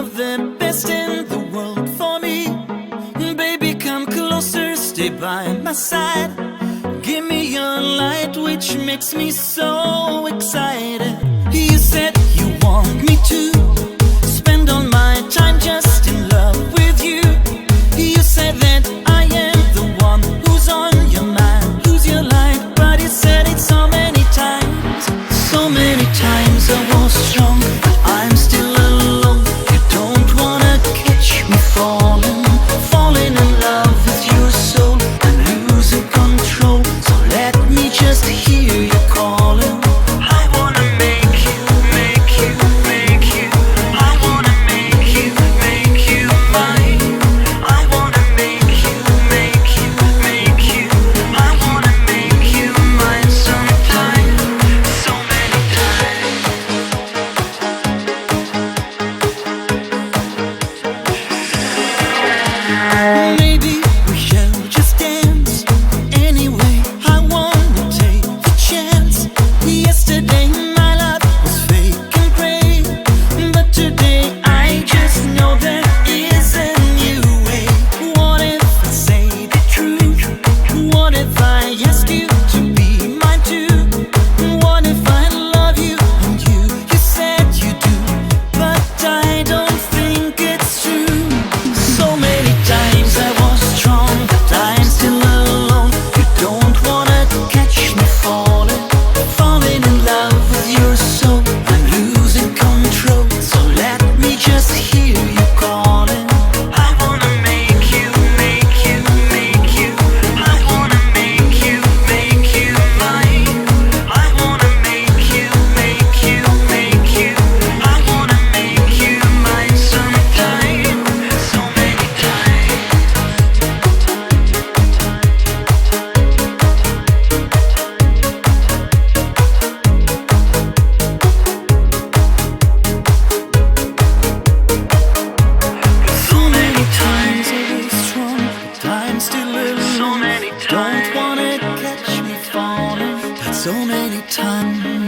have the best in the world for me. Baby, come closer, stay by my side. Give me your light, which makes me so excited. You said you want me to spend all my time just in love with you. You said that I am the one who's on your mind, who's your light. But you said it so many times, so many times. I was strong, but I'm still alone. You don't wanna catch me falling, falling in love with your soul. I'm losing control, so let me just hear you calling. I wanna make you, make you, make you. I wanna make you, make you mine. I wanna make you, make you, make you. I wanna make you mine sometime, so many times. Maybe we shall just dance. Anyway, I wanna take the chance. Yesterday my love was fake and gray, but today I just know there is a new way. What if I say the truth? What if I ask you to be mine too? What if I love you and you said you do, but I don't think it's true. So many times I was strong, but I'm still alone. You don't wanna catch me falling, falling in love with your soul. I'm losing control, so let me just hear you calling. I wanna make you, make you, make you. I wanna make you, make you mine. I wanna make you, make you, make you. I wanna make you mine sometime, so many times. So many times I was strong, but I'm still alone. So many times. Don't wanna catch me falling, but so many times.